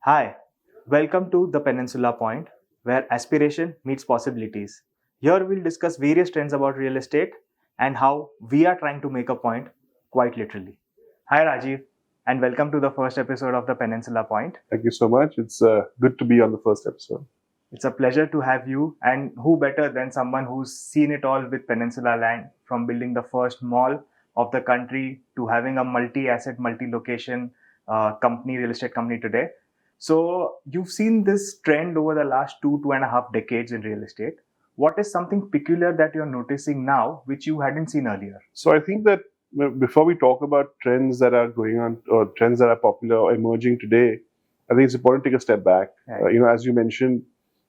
Hi, welcome to the Peninsula Point, where aspiration meets possibilities. Here we'll discuss various trends about real estate and how we are trying to make a point, quite literally. Hi, Rajeev, and welcome to the first episode of the Peninsula Point. Thank you so much. It's good to be on the first episode. It's a pleasure to have you, and who better than someone who's seen it all with Peninsula Land, from building the first mall of the country to having a multi-asset, multi-location company, real estate company today. So you've seen this trend over the last 2.5 decades in real estate. What is something peculiar that you're noticing now, which you hadn't seen earlier? So I think that before we talk about trends that are going on or trends that are popular or emerging today, I think it's important to take a step back. Right. As you mentioned,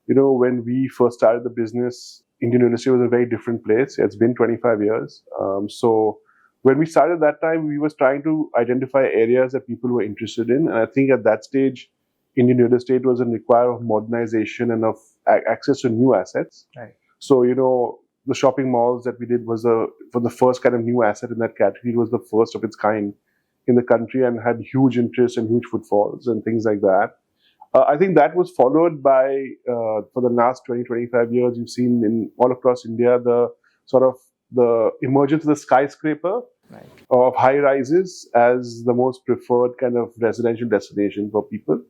when we first started the business, Indian real estate was a very different place. It's been 25 years. So when we started that time, we was trying to identify areas that people were interested in. And I think at that stage, Indian real estate was in require of modernization and of access to new assets. Right. So, the shopping malls that we did was for the first kind of new asset in that category. It was the first of its kind in the country and had huge interest and huge footfalls and things like that. I think that was followed by, for the last 20, 25 years, you've seen in all across India, the emergence of the skyscraper, Right. of high rises as the most preferred kind of residential destination for people.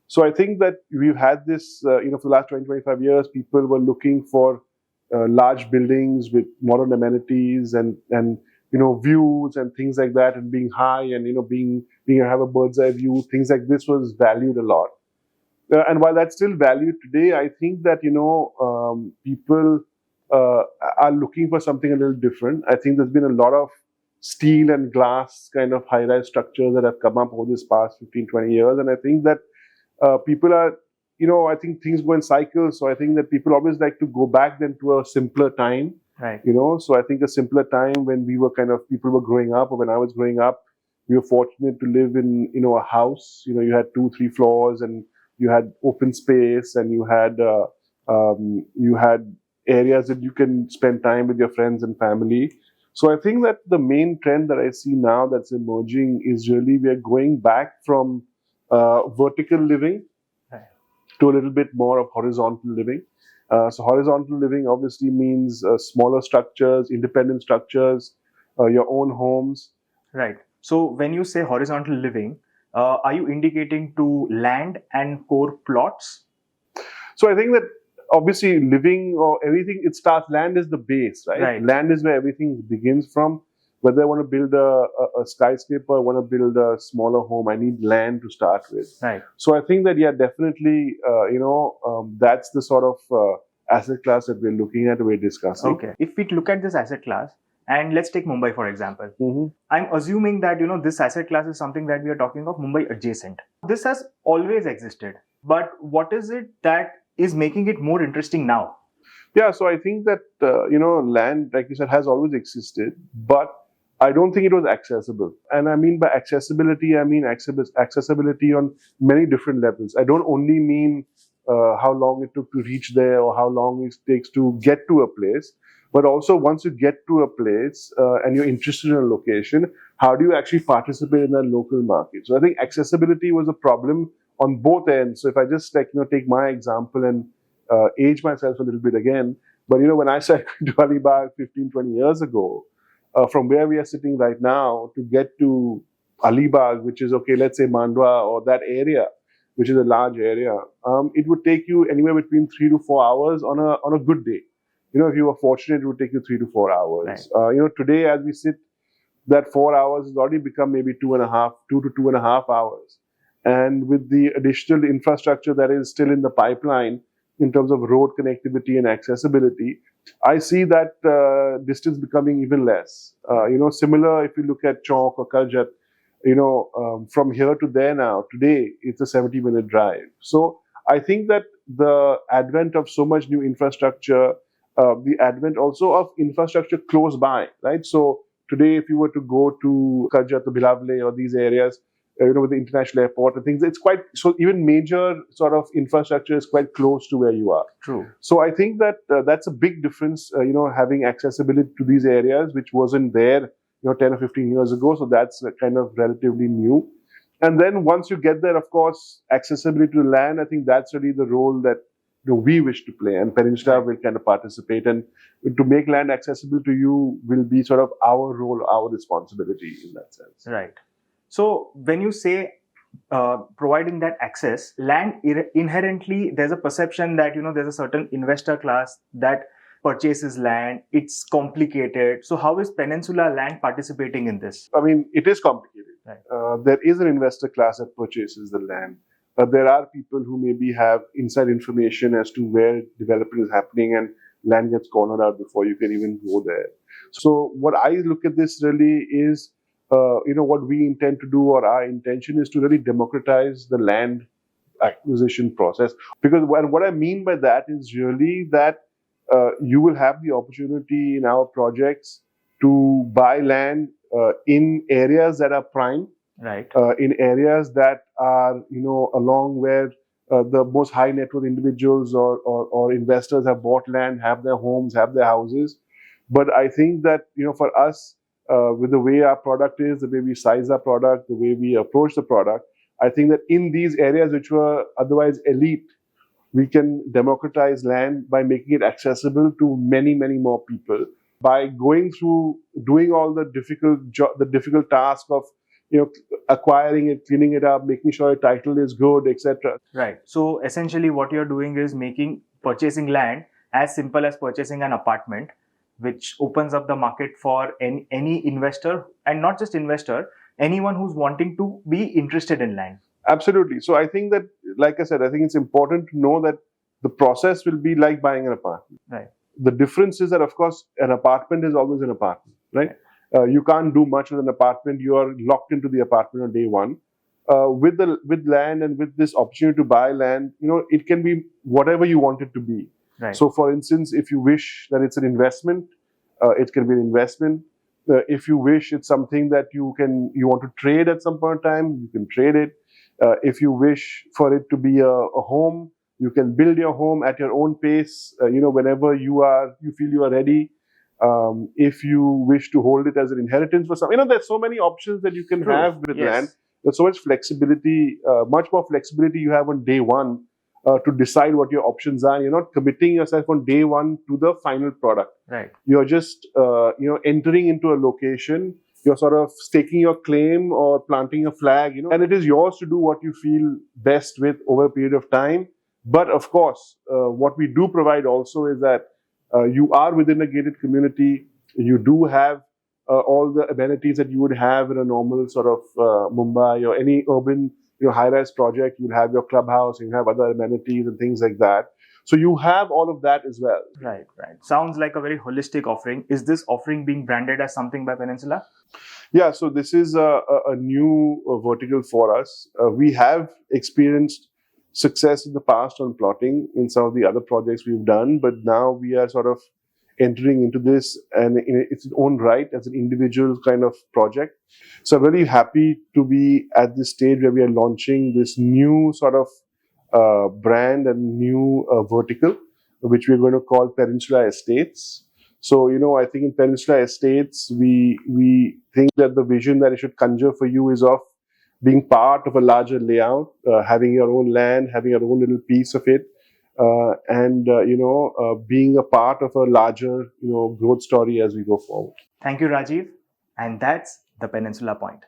So I think that we've had this, for the last 20, 25 years, people were looking for large buildings with modern amenities and views and things like that, and being high and being have a bird's eye view. Things like this was valued a lot. And while that's still valued today, I think that people are looking for something a little different. I think there's been a lot of steel and glass kind of high-rise structures that have come up over this past 15, 20 years, and I think that people are, I think things go in cycles. So I think that people always like to go back then to a simpler time. Right. So I think a simpler time when people were growing up, or when I was growing up, we were fortunate to live in, a house. You had 2, 3 floors, and you had open space, and you had areas that you can spend time with your friends and family. So I think that the main trend that I see now that's emerging is really we are going back from vertical living to a little bit more of horizontal living. So horizontal living obviously means smaller structures, independent structures, your own homes. Right. So when you say horizontal living, are you indicating to land and core plots? So I think that obviously living or everything, it starts, land is the base, right? Right. Land is where everything begins from. Whether I want to build a skyscraper, I want to build a smaller home, I need land to start with. Right. So I think that, definitely, that's the sort of asset class that we're looking at, we're discussing. Okay. If we look at this asset class, and let's take Mumbai for example. Mm-hmm. I'm assuming that this asset class is something that we are talking of Mumbai adjacent. This has always existed, but what is it that is making it more interesting now? Yeah, so I think that land, like you said, has always existed, but I don't think it was accessible. And I mean by accessibility, I mean accessibility on many different levels. I don't only mean how long it took to reach there or how long it takes to get to a place, but also once you get to a place and you're interested in a location, how do you actually participate in that local market? So I think accessibility was a problem on both ends. So if I just take my example and age myself a little bit again, but when I started to Alibag 15, 20 years ago, from where we are sitting right now to get to Alibag, which is, let's say Mandwa or that area, which is a large area, it would take you anywhere between 3 to 4 hours on a good day. If you were fortunate, it would take you 3 to 4 hours. Right. Today as we sit, that 4 hours has already become maybe 2 to 2.5 hours. And with the additional infrastructure that is still in the pipeline in terms of road connectivity and accessibility, I see that distance becoming even less. Similar if you look at Chowk or Karjat, from here to there now, today, it's a 70-minute drive. So I think that the advent of so much new infrastructure, the advent also of infrastructure close by, right? So today, if you were to go to Karjat or Bilavle or these areas, with the international airport and things, it's quite, so even major sort of infrastructure is quite close to where you are. True. So I think that that's a big difference, having accessibility to these areas, which wasn't there, 10 or 15 years ago. So that's kind of relatively new. And then once you get there, of course, accessibility to land, I think that's really the role that we wish to play, and Peninsula will kind of participate. And to make land accessible to you will be sort of our role, our responsibility in that sense. Right. So when you say providing that access, land inherently, there's a perception that there's a certain investor class that purchases land. It's complicated. So how is Peninsula Land participating in this? I mean, it is complicated. Right. There is an investor class that purchases the land. There are people who maybe have inside information as to where development is happening, and land gets cornered out before you can even go there. So what I look at this really is, what we intend to do, or our intention is to really democratize the land acquisition process. Because what I mean by that is really that you will have the opportunity in our projects to buy land in areas that are prime, right? In areas that are along where the most high net worth individuals or investors have bought land, have their homes, have their houses. But I think that for us, with the way our product is, the way we size our product, the way we approach the product, I think that in these areas which were otherwise elite, we can democratize land by making it accessible to many, many more people. By going through doing all the difficult task of acquiring it, cleaning it up, making sure your title is good, etc. Right. So essentially, what you're doing is making purchasing land as simple as purchasing an apartment, which opens up the market for any investor, and not just investor, anyone who's wanting to be interested in land. Absolutely. So I think that, like I said, I think it's important to know that the process will be like buying an apartment. Right. The difference is that, of course, an apartment is always an apartment, right? You can't do much with an apartment. You are locked into the apartment on day one. With land and with this opportunity to buy land, it can be whatever you want it to be. Right. So, for instance, if you wish that it's an investment, it can be an investment. If you wish it's something that you want to trade at some point in time, you can trade it. If you wish for it to be a home, you can build your home at your own pace, whenever you feel you are ready. If you wish to hold it as an inheritance for some, there's so many options that you can have with land. There's so much flexibility, much more flexibility you have on day one to decide what your options are. You're not committing yourself on day one to the final product. Right. You're just, entering into a location. You're sort of staking your claim or planting a flag, and it is yours to do what you feel best with over a period of time. But of course, what we do provide also is that you are within a gated community. You do have all the amenities that you would have in a normal sort of Mumbai or any urban high-rise project. You'll have your clubhouse, you have other amenities and things like that. So you have all of that as well. Right. Sounds like a very holistic offering. Is this offering being branded as something by Peninsula? Yeah, so this is a new vertical for us. We have experienced success in the past on plotting in some of the other projects we've done, but now we are sort of entering into this and in its own right as an individual kind of project. So I'm really happy to be at this stage where we are launching this new sort of brand and new vertical, which we're going to call Peninsula Estates. So, I think in Peninsula Estates, we think that the vision that it should conjure for you is of being part of a larger layout, having your own land, having your own little piece of it, and being a part of a larger, growth story as we go forward. Thank you, Rajeev. And that's the Peninsula Point.